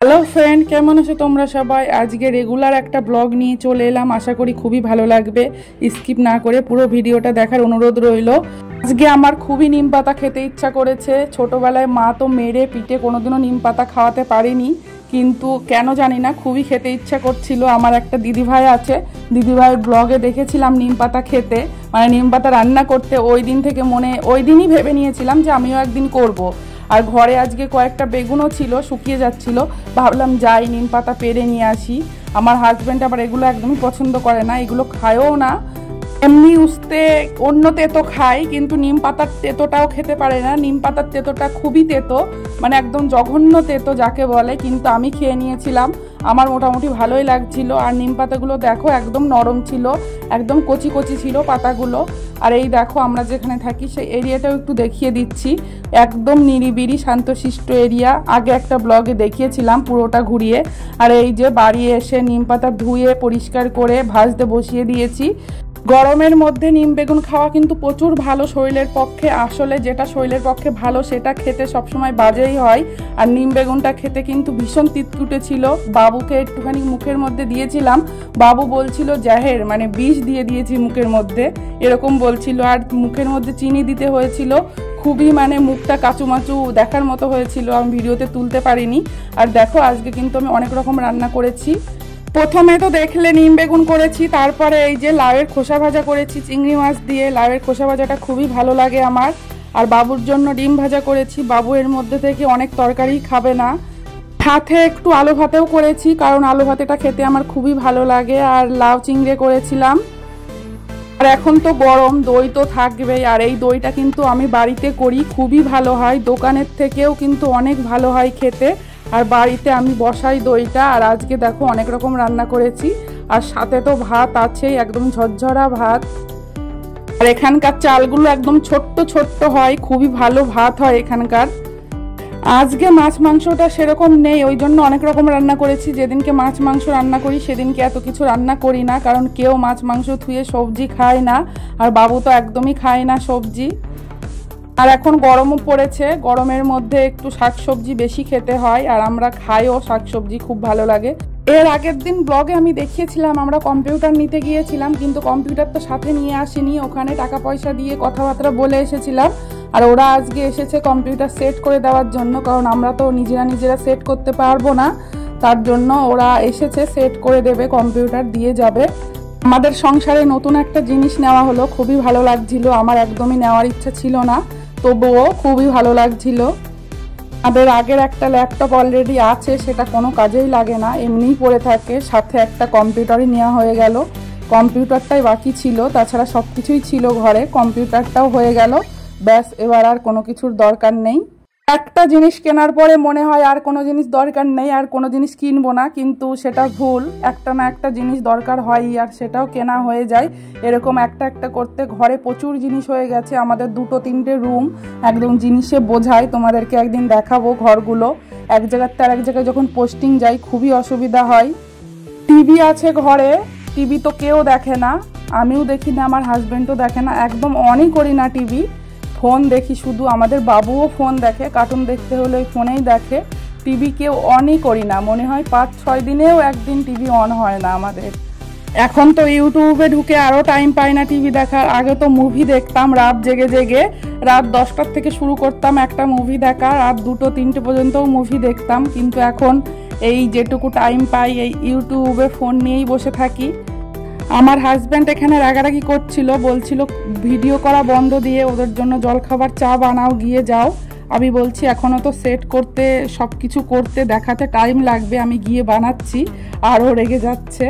Hello friend, কেমন আছো তোমরা সবাই? আজকে রেগুলার একটা ব্লগ নিয়ে চলে এলাম। আশা করি খুবই ভালো লাগবে। স্কিপ না করে পুরো ভিডিওটা দেখার অনুরোধ রইল। আজকে আমার খুবই নিম পাতা খেতে ইচ্ছা করেছে। ছোটোবেলায় মা তো মেরে পিঠে কোনোদিনও নিম পাতা খাওয়াতে পারেনি, কিন্তু কেন জানি না খুবই খেতে ইচ্ছা করছিল। আমার একটা দিদিভাই আছে, দিদিভাইয়ের ব্লগে দেখেছিলাম নিম পাতা খেতে, মানে নিম পাতা রান্না করতে। ওই দিন থেকে ওই দিনই ভেবে নিয়েছিলাম যে আমিও একদিন করব। আর ঘরে আজকে কয়েকটা বেগুনও ছিল, শুকিয়ে যাচ্ছিল, ভাবলাম যাই নিম পাতা পেরে নিয়ে আসি। আমার হাজব্যান্ড আবার এগুলো একদমই পছন্দ করে না, এগুলো খায়ও না। এমনি উস্তে অন্য তেতো খায়, কিন্তু নিম পাতার তেতোটাও খেতে পারে না। নিম পাতার তেতোটা খুবই তেতো, মানে একদম জঘন্য তেতো যাকে বলে। কিন্তু আমি খেয়ে নিয়েছিলাম, আমার মোটামুটি ভালোই লাগছিল। আর নিম পাতাগুলো দেখো একদম নরম ছিল, একদম কচি কচি ছিল পাতাগুলো। আর এই দেখো আমরা যেখানে থাকি সেই এরিয়াটাও একটু দেখিয়ে দিচ্ছি। একদম নিরিবিলি শান্তশিষ্ট এরিয়া। আগে একটা ব্লগে দেখিয়েছিলাম পুরোটা ঘুরিয়ে। আর এই যে বাড়ি এসে নিম পাতা ধুয়ে পরিষ্কার করে ভাজতে বসিয়ে দিয়েছি। গরমের মধ্যে নিম বেগুন খাওয়া কিন্তু প্রচুর ভালো শরীরের পক্ষে। আসলে যেটা শরীরের পক্ষে ভালো সেটা খেতে সবসময় বাজেই হয়। আর নিম বেগুনটা খেতে কিন্তু ভীষণ তিতকুটে ছিল। বাবুকে একটুখানি মুখের মধ্যে দিয়েছিলাম, বাবু বলছিল জাহের, মানে বিষ দিয়ে দিয়েছি মুখের মধ্যে, এরকম বলছিল। আর মুখের মধ্যে চিনি দিতে হয়েছিল, খুবই মানে মুখটা কাচুমাচু দেখার মতো হয়েছিল, আমি ভিডিওতে তুলতে পারিনি। আর দেখো আজকে কিন্তু আমি অনেক রকম রান্না করেছি। প্রথমে তো দেখলে নিম বেগুন করেছি, তারপরে এই যে লাউয়ের খোসা ভাজা করেছি চিংড়ি মাছ দিয়ে। লাউয়ের খোসা ভাজাটা খুবই ভালো লাগে আমার। আর বাবুর জন্য ডিম ভাজা করেছি, বাবু এর মধ্যে থেকে অনেক তরকারি খাবে না। সাথে একটু আলু ভাতেও করেছি, কারণ আলু ভাতেটা খেতে আমার খুবই ভালো লাগে। আর লাউ চিংড়ি করেছিলাম। আর এখন তো গরম, দই তো থাকবেই। আর এই দইটা কিন্তু আমি বাড়িতে করি, খুবই ভালো হয়, দোকানের থেকেও কিন্তু অনেক ভালো হয় খেতে। আর বাড়িতে আমি বসাই দইটা। আর আজকে দেখো অনেক রকম রান্না করেছি, আর সাথে তো ভাত আছেই, একদম ঝরঝরা ভাত। আর এখানকার চালগুলো একদম ছোট্ট ছোট্ট হয়, খুবই ভালো ভাত হয় এখানকার। আজকে মাছ মাংসটা সেরকম নেই, ওই জন্য অনেক রকম রান্না করেছি। যেদিনকে মাছ মাংস রান্না করি সেদিনকে এত কিছু রান্না করি না, কারণ কেউ মাছ মাংস ধুয়ে সবজি খায় না। আর বাবু তো একদমই খায় না সবজি। আর এখন গরমও পড়েছে, গরমের মধ্যে একটু শাকসবজি বেশি খেতে হয়। আর আমরা খাইও শাকসবজি, খুব ভালো লাগে। এর আগের দিন ব্লগে আমি দেখিয়েছিলাম আমরা কম্পিউটার নিতে গিয়েছিলাম, কিন্তু কম্পিউটার তো সাথে নিয়ে আসিনি, ওখানে টাকা পয়সা দিয়ে কথাবার্তা বলে এসেছিলাম। আর ওরা আজকে এসেছে কম্পিউটার সেট করে দেওয়ার জন্য, কারণ আমরা তো নিজেরা সেট করতে পারবো না। তার জন্য ওরা এসেছে, সেট করে দেবে, কম্পিউটার দিয়ে যাবে। আমাদের সংসারে নতুন একটা জিনিস নেওয়া হলো, খুবই ভালো লাগছিল। আমার একদমই নেওয়ার ইচ্ছা ছিল না, তবুও খুবই ভালো লাগছিল। আমাদের আগের একটা ল্যাপটপ অলরেডি আছে, সেটা কোনো কাজেই লাগে না, এমনিই পড়ে থাকে। সাথে একটা কম্পিউটারই নেওয়া হয়ে গেল, কম্পিউটারটাই বাকি ছিল, তাছাড়া সব কিছুই ছিল ঘরে। কম্পিউটারটাও হয়ে গেল, ব্যাস এবার আর কোনো কিছুর দরকার নেই। একটা জিনিস কেনার পরে মনে হয় আর কোনো জিনিস দরকার নেই, আর কোনো জিনিস কিনবো না, কিন্তু সেটা ভুল। একটা না একটা জিনিস দরকার হয়ই, আর সেটাও কেনা হয়ে যায়। এরকম একটা একটা করতে ঘরে প্রচুর জিনিস হয়ে গেছে। আমাদের 2-3টে রুম, একদম জিনিসে বোঝায়। তোমাদেরকে একদিন দেখাবো ঘরগুলো। এক জায়গার থেকে আরেক জায়গায় যখন পোস্টিং যাই খুবই অসুবিধা হয়। টিভি আছে ঘরে, টিভি তো কেউ দেখে না, আমিও দেখি না, আমার হাজব্যান্ডও দেখে না, একদম অনই করি না টিভি। ফোন দেখি শুধু, আমাদের বাবুও ফোন দেখে, কার্টুন দেখতে হলে ওই ফোনেই দেখে। টিভি কেউ অনই করি না, মনে হয় 5-6 দিনেও একদিন টিভি অন হয় না আমাদের। এখন তো ইউটিউবে ঢুকে আরও টাইম পাই না টিভি দেখার। আগে তো মুভি দেখতাম রাত জেগে জেগে, রাত 10টার থেকে শুরু করতাম একটা মুভি দেখা, রাত 2-3টে পর্যন্তও মুভি দেখতাম। কিন্তু এখন এই যেটুকু টাইম পাই এই ইউটিউবে ফোন নিয়েই বসে থাকি। আমার হাজব্যান্ড এখানে রাগারাগি করছিল, বলছিল ভিডিও করা বন্ধ দিয়ে ওদের জন্য জলখাবার চা বানাও, গিয়ে যাও। আমি বলছি এখনও তো সেট করতে, সব কিছু করতে দেখাতে টাইম লাগবে, আমি গিয়ে বানাচ্ছি। আরও রেগে যাচ্ছে।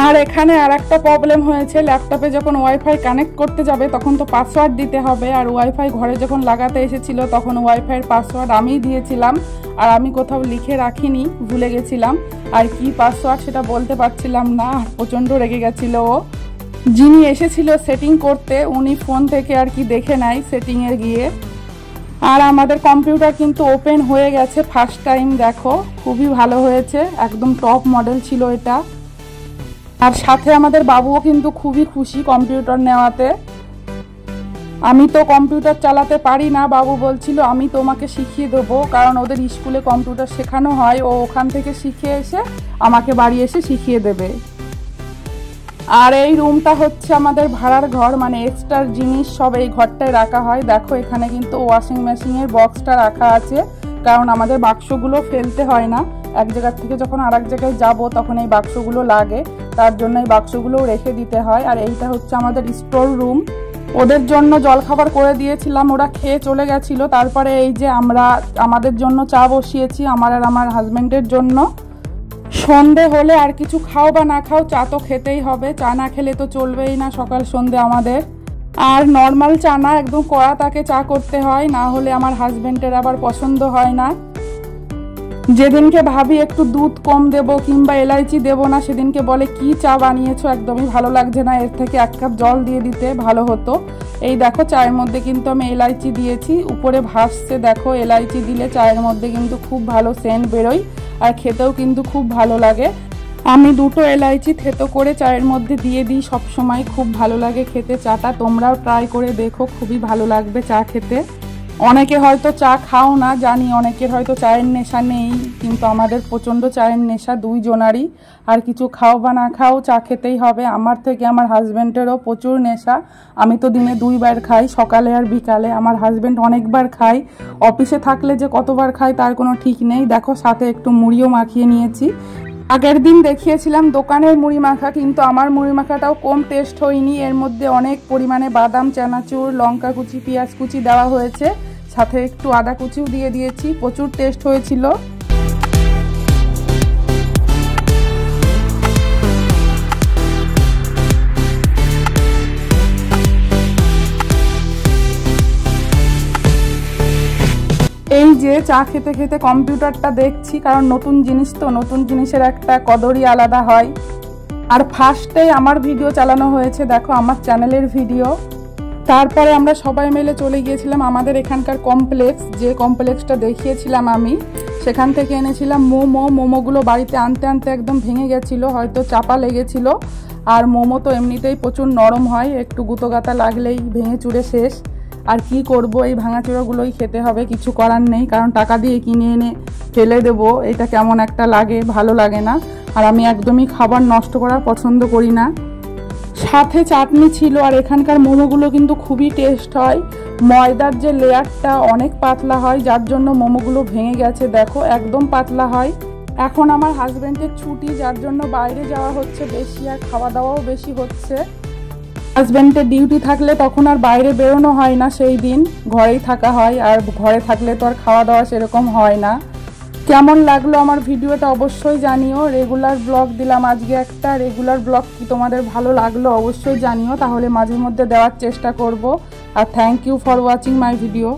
আর এখানে আর একটা প্রবলেম হয়েছে, ল্যাপটপে যখন ওয়াইফাই কানেক্ট করতে যাবে তখন তো পাসওয়ার্ড দিতে হবে। আর ওয়াইফাই ঘরে যখন লাগাতে এসেছিল তখন ওয়াইফাইয়ের পাসওয়ার্ড আমিই দিয়েছিলাম, আর আমি কোথাও লিখে রাখিনি, ভুলে গেছিলাম। আর কি পাসওয়ার্ড সেটা বলতে পারছিলাম না, প্রচণ্ড রেগে গেছিল ও। যিনি এসেছিল সেটিং করতে, উনি ফোন থেকে আর কি দেখে নেয় সেটিংয়ে গিয়ে। আর আমাদের কম্পিউটার কিন্তু ওপেন হয়ে গেছে ফার্স্ট টাইম, দেখো খুবই ভালো হয়েছে, একদম টপ মডেল ছিল এটা। আর সাথে আমাদের বাবুও কিন্তু খুবই খুশি কম্পিউটার নেওয়াতে। আমি তো কম্পিউটার চালাতে পারি না, বাবু বলছিল আমি তোমাকে শিখিয়ে দেবো, কারণ ওদের স্কুলে কম্পিউটার শেখানো হয়, ও ওখান থেকে শিখে এসে আমাকে বাড়ি এসে শিখিয়ে দেবে। আর এই রুমটা হচ্ছে আমাদের ভাড়ার ঘর, মানে এক্সট্রা জিনিস সব এই ঘরটায় রাখা হয়। দেখো এখানে কিন্তু ওয়াশিং মেশিনের বক্সটা রাখা আছে, কারণ আমাদের বাক্সগুলো ফেলতে হয় না, এক জায়গা থেকে যখন আর এক জায়গায় যাবো তখন এই বাক্সগুলো লাগে, তার জন্য এই বাক্সগুলো রেখে দিতে হয়। আর এইটা হচ্ছে আমাদের স্টোর রুম। ওদের জন্য জলখাবার করে দিয়েছিলাম, ওরা খেয়ে চলে গেছিলো। তারপরে এই যে আমরা আমাদের জন্য চা বসিয়েছি, আমার আর আমার হাজব্যান্ডের জন্য। সন্ধে হলে আর কিছু খাও বা না খাও, চা তো খেতেই হবে, চা না খেলে তো চলবেই না সকাল সন্ধে আমাদের। আর নর্মাল চা না, একদম কড়া তাকে চা করতে হয়, না হলে আমার হাজব্যান্ডের আবার পছন্দ হয় না। যেদিনকে ভাবি একটু দুধ কম দেব কিংবা এলাইচি দেব না, সেদিনকে বলে কি চা বানিয়েছো, একদমই ভালো লাগছে না, এর থেকে 1 কাপ জল দিয়ে দিতে ভালো হতো। এই দেখো চায়ের মধ্যে কিন্তু আমি এলাইচি দিয়েছি, উপরে ভাসছে দেখো, এলাইচি দিলে চায়ের মধ্যে কিন্তু খুব ভালো সেন্ট বেরোয়, আর খেতেও কিন্তু খুব ভালো লাগে। আমি 2টো এলাইচি থেতো করে চায়ের মধ্যে দিয়ে দিই সব সময়, খুব ভালো লাগে খেতে চাটা। তোমরাও ট্রাই করে দেখো, খুবই ভালো লাগবে চা খেতে। অনেকে হয়তো চা খাও না, জানি অনেকের হয়তো চায়ের নেশা নেই, কিন্তু আমাদের প্রচণ্ড চায়ের নেশা দুইজনারই। আর কিছু খাও বা না খাও চা খেতেই হবে। আমার থেকে আমার হাজব্যান্ডেরও প্রচুর নেশা। আমি তো দিনে 2 বার খাই, সকালে আর বিকালে। আমার হাজব্যান্ড অনেকবার খায়, অফিসে থাকলে যে কতবার খায় তার কোনো ঠিক নেই। দেখো সাথে একটু মুড়িও মাখিয়ে নিয়েছি। আগের দিন দেখিয়েছিলাম দোকানের মুড়ি মাখা, কিন্তু আমার মুড়ি মাখাটাও কম টেস্ট হয়নি। এর মধ্যে অনেক পরিমাণে বাদাম, চানাচুর, লঙ্কা কুচি, পেঁয়াজ কুচি দেওয়া হয়েছে, সাথে একটু আদা কুচিও দিয়ে দিয়েছি, প্রচুর টেস্ট হয়েছিল। এই যে চা খেতে খেতে কম্পিউটারটা দেখছি, কারণ নতুন জিনিস তো, নতুন জিনিসের একটা কদরই আলাদা হয়। আর ফার্স্টে আমার ভিডিও চালানো হয়েছে, দেখো আমার চ্যানেলের ভিডিও। তারপরে আমরা সবাই মিলে চলে গিয়েছিলাম আমাদের এখানকার কমপ্লেক্স, যে কমপ্লেক্সটা দেখিয়েছিলাম আমি, সেখান থেকে এনেছিলাম মোমোগুলো বাড়িতে আনতে আনতে একদম ভেঙে গেছিলো, হয়তো চাপা লেগেছিল। আর মোমো তো এমনিতেই প্রচুর নরম হয়, একটু গুঁতোগাতা লাগলেই ভেঙে চুরে শেষ। আর কি করব, এই ভাঙাচোরাগুলোই খেতে হবে, কিছু করার নেই, কারণ টাকা দিয়ে কিনে এনে ফেলে দেবো, এটা কেমন একটা লাগে, ভালো লাগে না। আর আমি একদমই খাবার নষ্ট করা পছন্দ করি না। সাথে চাটনি ছিল। আর এখানকার মোমোগুলো কিন্তু খুবই টেস্ট হয়, ময়দার যে লেয়ারটা অনেক পাতলা হয়, যার জন্য মোমোগুলো ভেঙে গেছে, দেখো একদম পাতলা হয়। এখন আমার হাজব্যান্ডের ছুটি, যার জন্য বাইরে যাওয়া হচ্ছে বেশি, আর খাওয়া দাওয়াও বেশি হচ্ছে। হাজব্যান্ডের ডিউটি থাকলে তখন আর বাইরে বেরোনো হয় না, সেই দিন ঘরেই থাকা হয়, আর ঘরে থাকলে তো আর খাওয়া দাওয়া সেরকম হয় না। কেমন লাগলো আমার ভিডিওটা অবশ্যই জানিও। রেগুলার ব্লগ দিলাম আজকে একটা, রেগুলার ব্লগ কি তোমাদের ভালো লাগলো অবশ্যই জানিও, তাহলে মাঝে মধ্যে দেওয়ার চেষ্টা করব। আর thank you for watching my video.